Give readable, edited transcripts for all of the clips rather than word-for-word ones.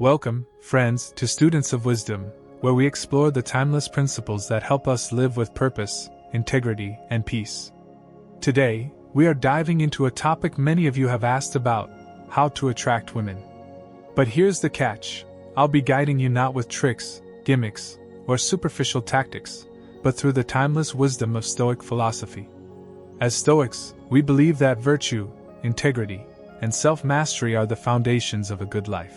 Welcome, friends, to Students of Wisdom, where we explore the timeless principles that help us live with purpose, integrity, and peace. Today, we are diving into a topic many of you have asked about: how to attract women. But here's the catch: I'll be guiding you not with tricks, gimmicks, or superficial tactics, but through the timeless wisdom of Stoic philosophy. As Stoics, we believe that virtue, integrity, and self-mastery are the foundations of a good life.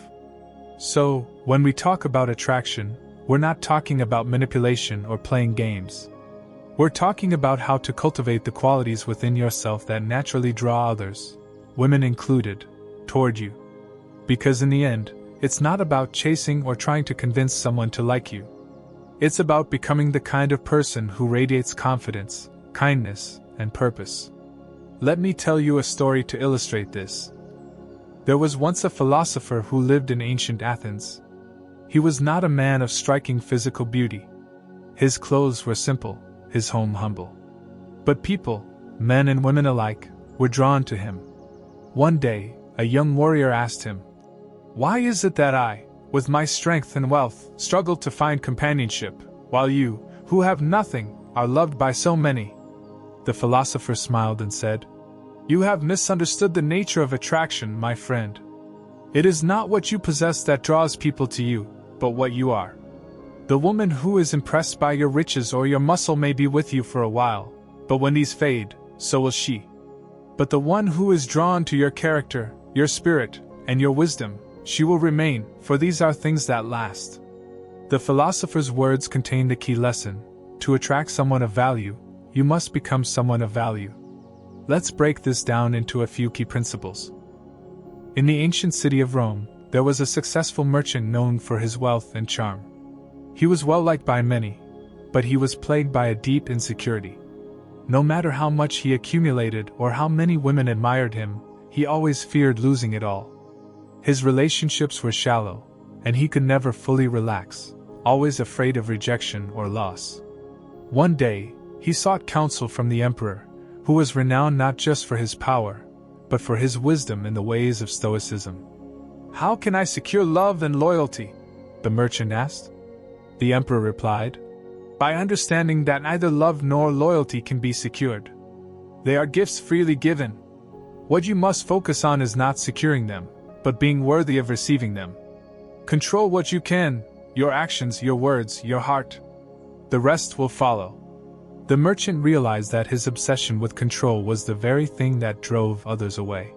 So, when we talk about attraction, we're not talking about manipulation or playing games. We're talking about how to cultivate the qualities within yourself that naturally draw others, women included, toward you. Because in the end, it's not about chasing or trying to convince someone to like you. It's about becoming the kind of person who radiates confidence, kindness, and purpose. Let me tell you a story to illustrate this. There was once a philosopher who lived in ancient Athens. He was not a man of striking physical beauty. His clothes were simple, his home humble. But people, men and women alike, were drawn to him. One day, a young warrior asked him, "Why is it that I, with my strength and wealth, struggle to find companionship, while you, who have nothing, are loved by so many?" The philosopher smiled and said, "You have misunderstood the nature of attraction, my friend. It is not what you possess that draws people to you, but what you are. The woman who is impressed by your riches or your muscle may be with you for a while, but when these fade, so will she. But the one who is drawn to your character, your spirit, and your wisdom, she will remain, for these are things that last." The philosopher's words contain the key lesson: to attract someone of value, you must become someone of value. Let's break this down into a few key principles. In the ancient city of Rome, there was a successful merchant known for his wealth and charm. He was well liked by many, but he was plagued by a deep insecurity. No matter how much he accumulated or how many women admired him, he always feared losing it all. His relationships were shallow, and he could never fully relax, always afraid of rejection or loss. One day, he sought counsel from the emperor, who was renowned not just for his power, but for his wisdom in the ways of Stoicism. "How can I secure love and loyalty?" the merchant asked. The emperor replied, "By understanding that neither love nor loyalty can be secured. They are gifts freely given. What you must focus on is not securing them, but being worthy of receiving them. Control what you can, your actions, your words, your heart. The rest will follow." The merchant realized that his obsession with control was the very thing that drove others away.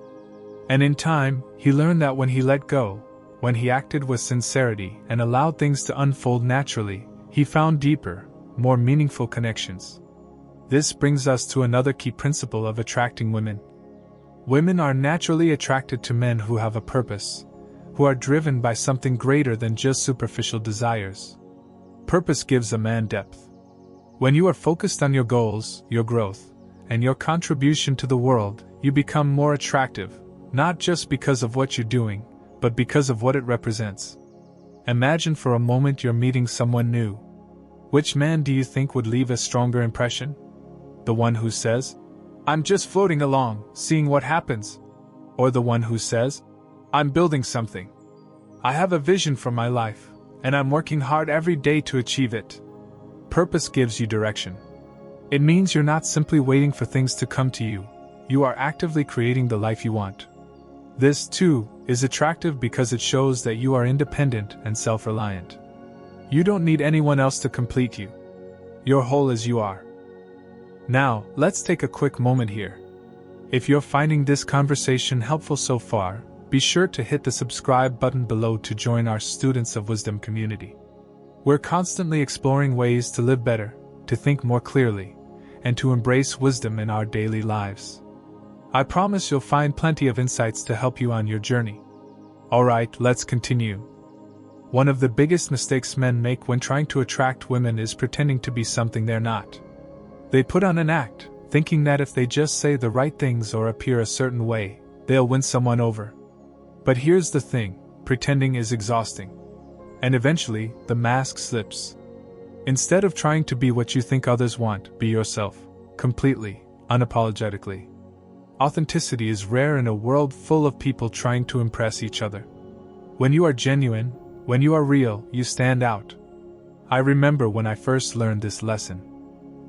And in time, he learned that when he let go, when he acted with sincerity and allowed things to unfold naturally, he found deeper, more meaningful connections. This brings us to another key principle of attracting women. Women are naturally attracted to men who have a purpose, who are driven by something greater than just superficial desires. Purpose gives a man depth. When you are focused on your goals, your growth, and your contribution to the world, you become more attractive, not just because of what you're doing, but because of what it represents. Imagine for a moment you're meeting someone new. Which man do you think would leave a stronger impression? The one who says, "I'm just floating along, seeing what happens," or the one who says, "I'm building something. I have a vision for my life, and I'm working hard every day to achieve it"? Purpose gives you direction. It means you're not simply waiting for things to come to you, you are actively creating the life you want. This, too, is attractive because it shows that you are independent and self-reliant. You don't need anyone else to complete you. You're whole as you are. Now, let's take a quick moment here. If you're finding this conversation helpful so far, be sure to hit the subscribe button below to join our Students of Wisdom community. We're constantly exploring ways to live better, to think more clearly, and to embrace wisdom in our daily lives. I promise you'll find plenty of insights to help you on your journey. Alright, let's continue. One of the biggest mistakes men make when trying to attract women is pretending to be something they're not. They put on an act, thinking that if they just say the right things or appear a certain way, they'll win someone over. But here's the thing, pretending is exhausting. And eventually, the mask slips. Instead of trying to be what you think others want, be yourself, completely, unapologetically. Authenticity is rare in a world full of people trying to impress each other. When you are genuine, when you are real, you stand out. I remember when I first learned this lesson.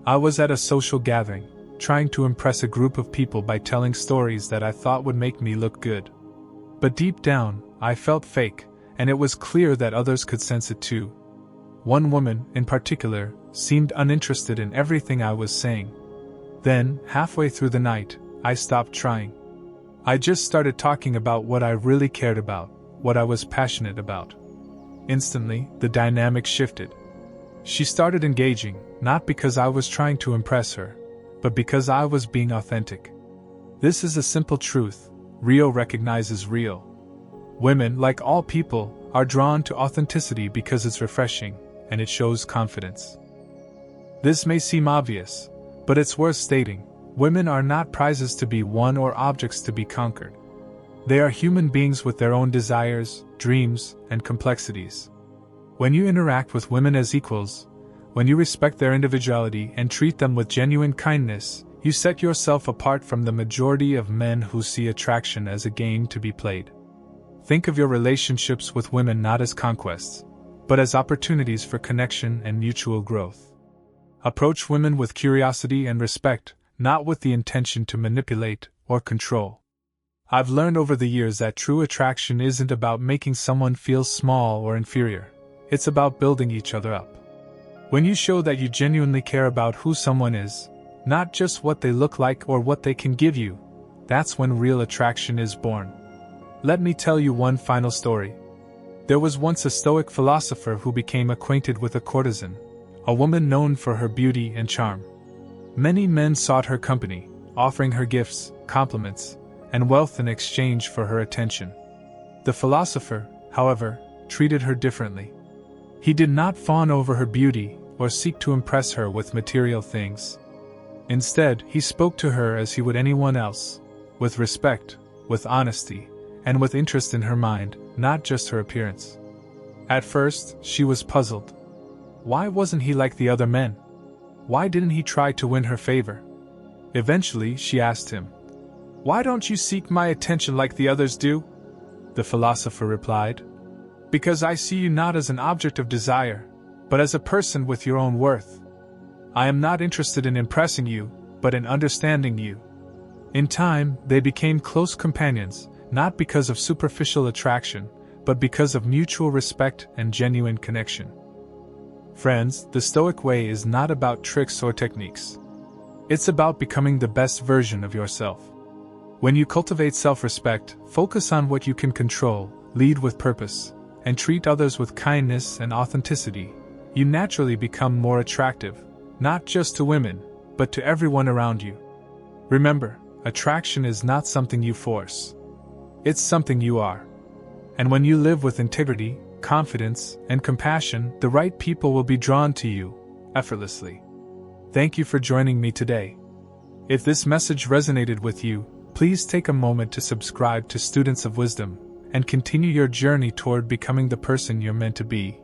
I was at a social gathering, trying to impress a group of people by telling stories that I thought would make me look good. But deep down, I felt fake, and it was clear that others could sense it too. One woman, in particular, seemed uninterested in everything I was saying. Then, halfway through the night, I stopped trying. I just started talking about what I really cared about, what I was passionate about. Instantly, the dynamic shifted. She started engaging, not because I was trying to impress her, but because I was being authentic. This is a simple truth: real recognizes real. Women, like all people, are drawn to authenticity because it's refreshing, and it shows confidence. This may seem obvious, but it's worth stating: women are not prizes to be won or objects to be conquered. They are human beings with their own desires, dreams, and complexities. When you interact with women as equals, when you respect their individuality and treat them with genuine kindness, you set yourself apart from the majority of men who see attraction as a game to be played. Think of your relationships with women not as conquests, but as opportunities for connection and mutual growth. Approach women with curiosity and respect, not with the intention to manipulate or control. I've learned over the years that true attraction isn't about making someone feel small or inferior. It's about building each other up. When you show that you genuinely care about who someone is, not just what they look like or what they can give you, that's when real attraction is born. Let me tell you one final story. There was once a Stoic philosopher who became acquainted with a courtesan, a woman known for her beauty and charm. Many men sought her company, offering her gifts, compliments, and wealth in exchange for her attention. The philosopher, however, treated her differently. He did not fawn over her beauty or seek to impress her with material things. Instead, he spoke to her as he would anyone else, with respect, with honesty, and with interest in her mind, not just her appearance. At first, she was puzzled. Why wasn't he like the other men? Why didn't he try to win her favor? Eventually, she asked him, "Why don't you seek my attention like the others do?" The philosopher replied, "Because I see you not as an object of desire, but as a person with your own worth. I am not interested in impressing you, but in understanding you." In time, they became close companions, not because of superficial attraction, but because of mutual respect and genuine connection. Friends, the Stoic way is not about tricks or techniques. It's about becoming the best version of yourself. When you cultivate self-respect, focus on what you can control, lead with purpose, and treat others with kindness and authenticity, you naturally become more attractive, not just to women, but to everyone around you. Remember, attraction is not something you force. It's something you are. And when you live with integrity, confidence, and compassion, the right people will be drawn to you, effortlessly. Thank you for joining me today. If this message resonated with you, please take a moment to subscribe to Students of Wisdom, and continue your journey toward becoming the person you're meant to be.